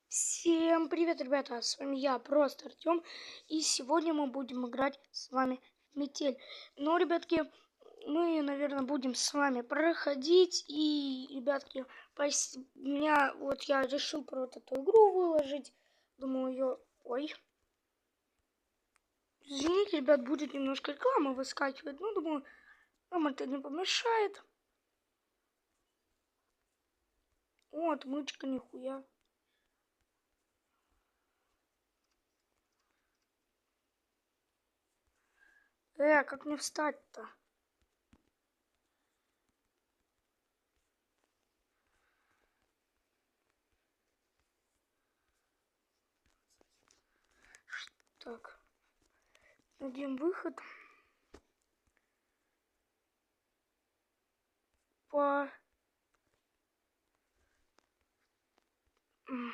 Всем привет, ребята! С вами я, просто Артем, и сегодня мы будем играть с вами в метель. Но, ребятки, мы, наверное, будем с вами проходить, и, ребятки, я решил про вот эту игру выложить. Думаю, ее... Ой. Извините, ребят, будет немножко рекламы выскакивать, но, думаю, вам это не помешает. О, отмычка, нихуя. Как мне встать-то? Так. Найдем выход. Блин.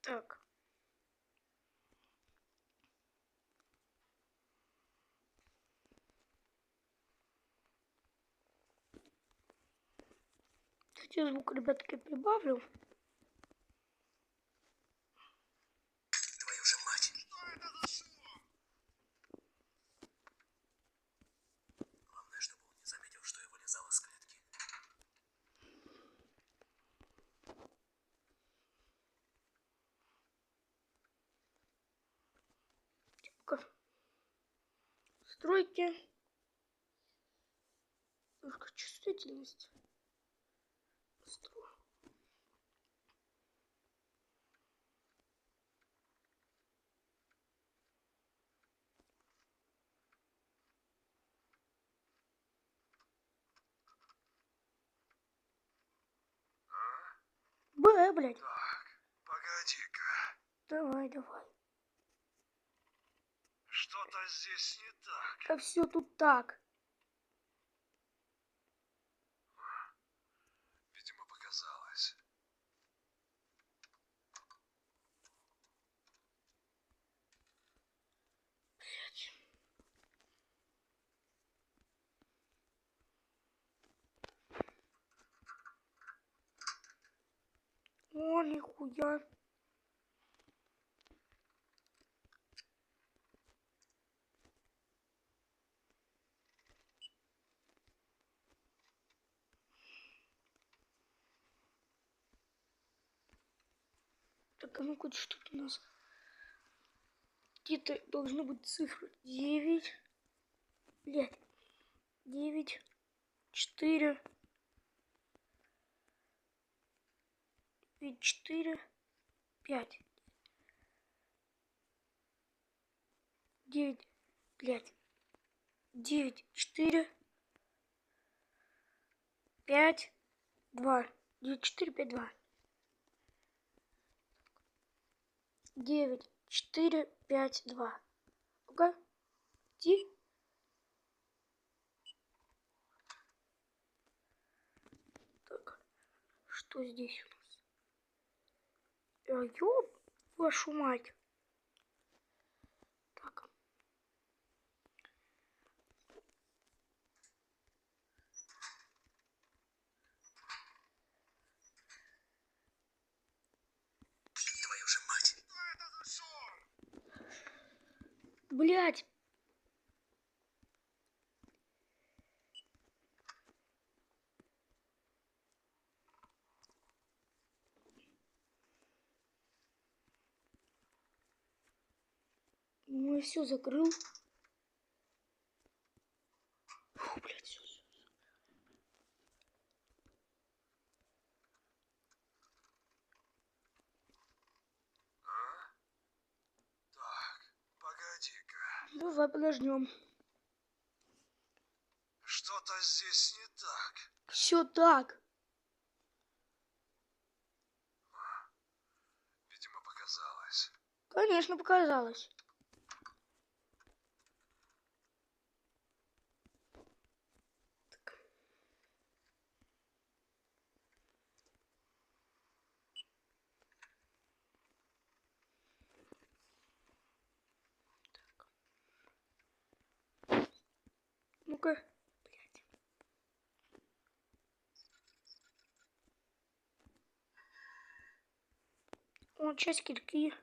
Так. Хотя звук, ребятки, прибавлю. Твою же мать! Что это за шум? Главное, чтобы он не заметил, что я вылезал из клетки. Стройки. Только чувствительность. Блядь. Так, погоди-ка. Давай. Что-то здесь не так. Да все тут так. Видимо, показалось. О, нихуя. Так, а ну-ка, что тут у нас? Где-то должны быть цифры. 9. Блядь. 9. 4. 4. 5. 9. Блядь. 9. 4. 5. 2. 9, 4, 5, 2. 9, 4, 5, 2. Ну-ка. Иди. Так. Что здесь у нас? Ёб вашу мать. Так. Твою же мать! Что это за шум? Блять. Ну и все закрыл. Фу, блядь, все. Так, погоди-ка. Давай подождем. Что-то здесь не так. Все так. Видимо, показалось. Конечно, показалось. Так. Ну-ка. Блядь. О, часть кирки.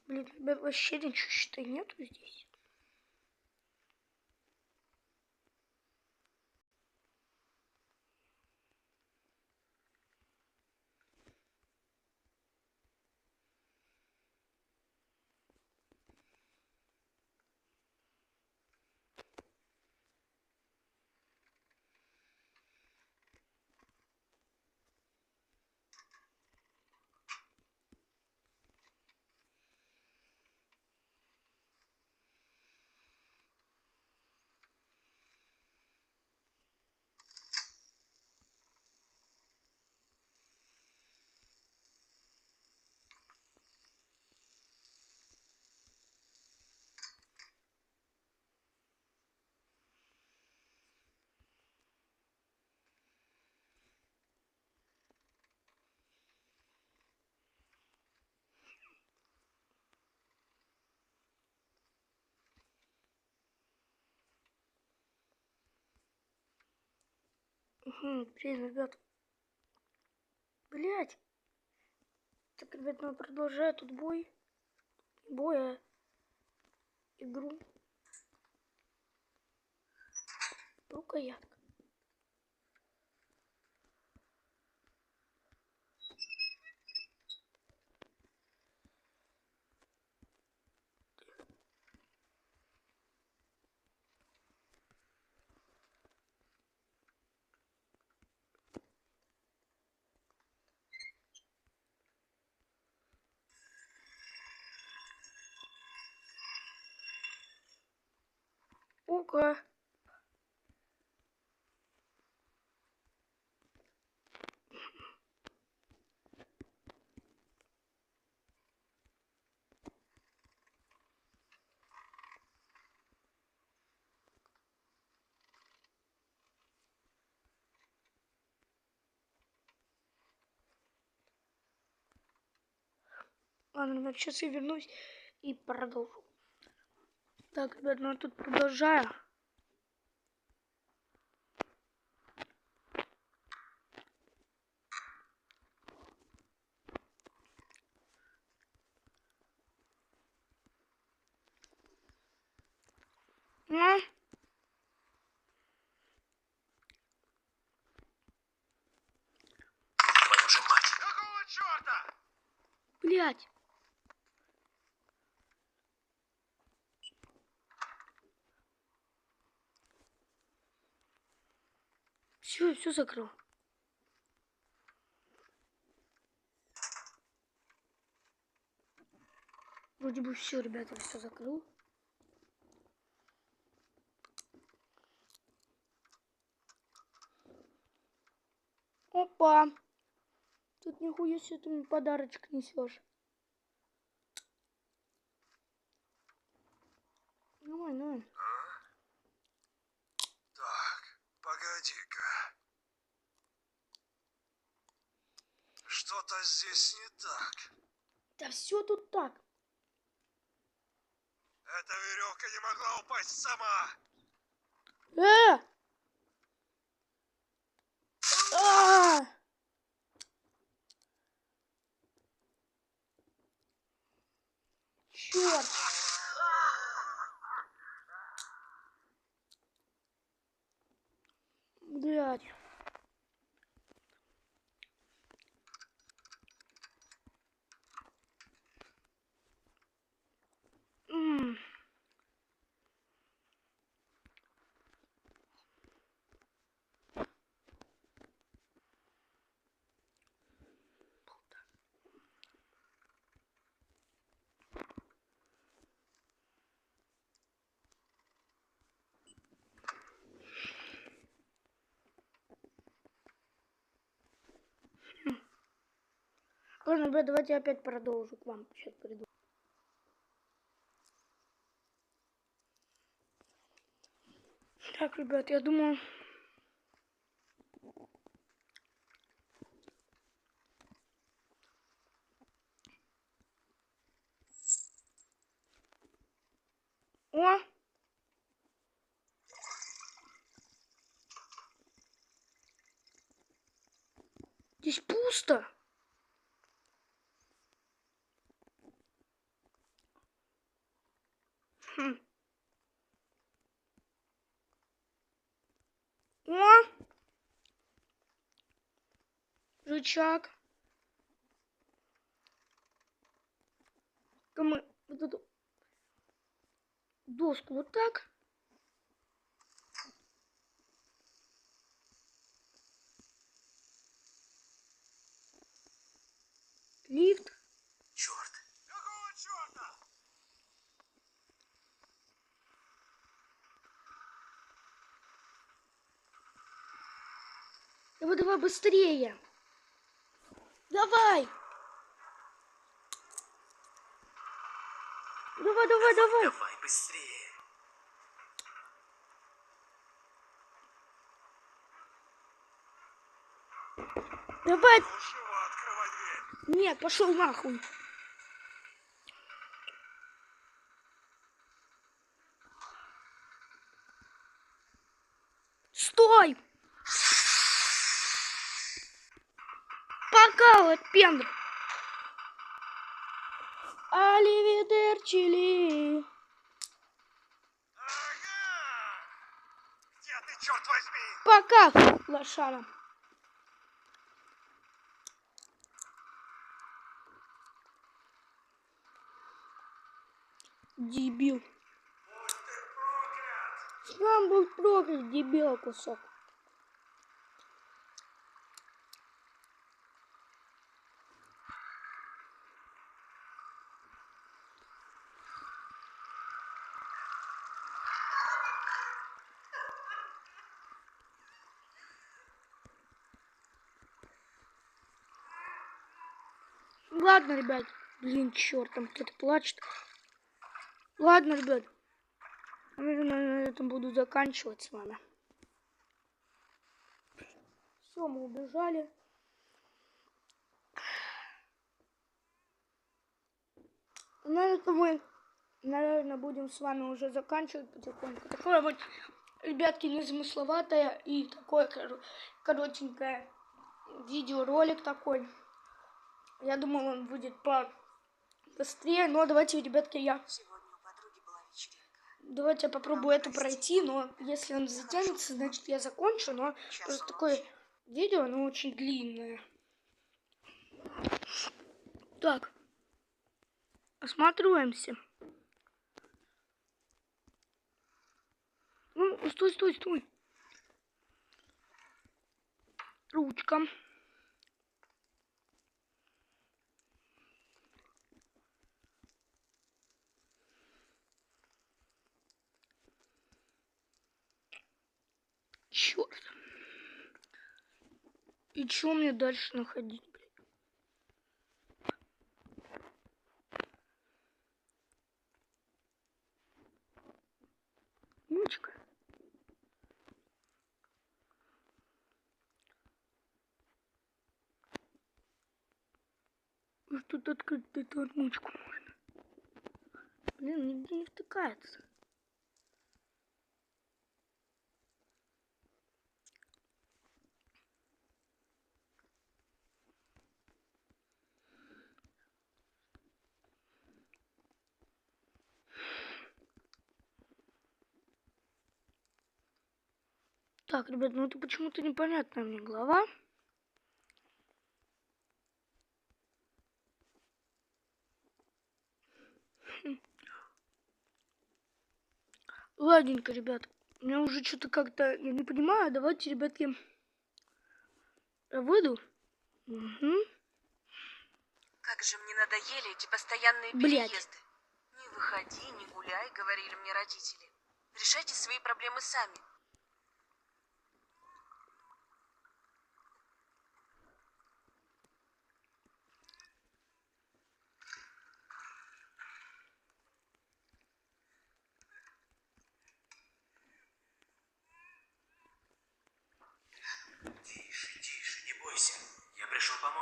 Блин, ребят, вообще ничего, считай, нету здесь. Блин, ребят. Блять. Так, ребят, мы продолжаем тут бой. Боя. Игру. Рукоятка. Ого. Ладно, ребят, сейчас я вернусь и продолжу. Так, ребят, ну я тут продолжаю. Ну? Твою же мать! Какого черта? Блять. Все закрыл. Вроде бы все, ребята, все закрыл. Опа. Тут нихуя себе ты мне подарочек несешь. Давай. Так, погоди-ка. Что-то здесь не так. Да все тут так. Эта веревка не могла упасть сама. Э! А! Черт! Блядь. Ладно, ребят, давайте я опять продолжу к вам. Сейчас приду. Так, ребят, я думаю... О! Здесь пусто. Хм. О! Рычаг. Мы вот эту доску вот так. Лифт. Черт. Какого черта? Давай, давай быстрее. Давай. Давай, давай, давай. Давай быстрее. Давай. Чего открывай дверь? Нет, пошел нахуй. Стой. Пока, Лапендр. Аливидерчили. Ага! Где ты, черт возьми? Пока, лошара. Дебил. Сам был проклят, дебила кусок. Ладно, ребят. Блин, черт, там кто-то плачет. Ладно, ребят. Наверное, на этом буду заканчивать с вами. Все, мы убежали. На этом мы, наверное, будем с вами уже заканчивать потихоньку. Такое вот, ребятки, незамысловатое и такое коротенькое видеоролик такой. Я думал, он будет побыстрее, но давайте, ребятки, Сегодня у подруги была вечеринка. давайте я попробую это пройти, но если он затянется, значит я закончу, но просто такое видео, оно очень длинное. Так, осматриваемся. Ну, стой, стой, стой. Ручка. Черт. И что мне дальше находить, блядь? Ручка. Тут открыть эту отмычку можно. Блин, нигде не втыкается. Так, ребят, ну это почему-то непонятная мне глава. Ладненько, ребят. У меня уже что-то как-то, я не понимаю. Давайте, ребятки, я выйду. Угу. Как же мне надоели эти постоянные Блядь. переезды. Не выходи, не гуляй, говорили мне родители. Решайте свои проблемы сами.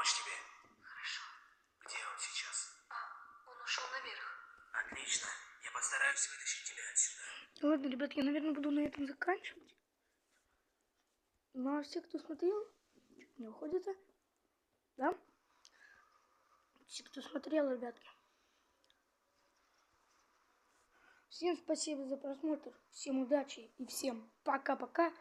помочь тебе. Хорошо. Где он сейчас? Он ушел наверх. Отлично. Я постараюсь вытащить тебя отсюда. Ладно, ребятки, я, наверное, буду на этом заканчивать. Ну, а все, кто смотрел, не уходит, да? Все, кто смотрел, ребятки. Всем спасибо за просмотр, всем удачи и всем пока-пока.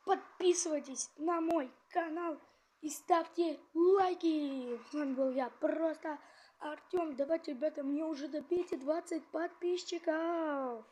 Подписывайтесь на мой канал и ставьте лайки. С вами был я, просто Артем. Давайте, ребята, мне уже добейте 20 подписчиков.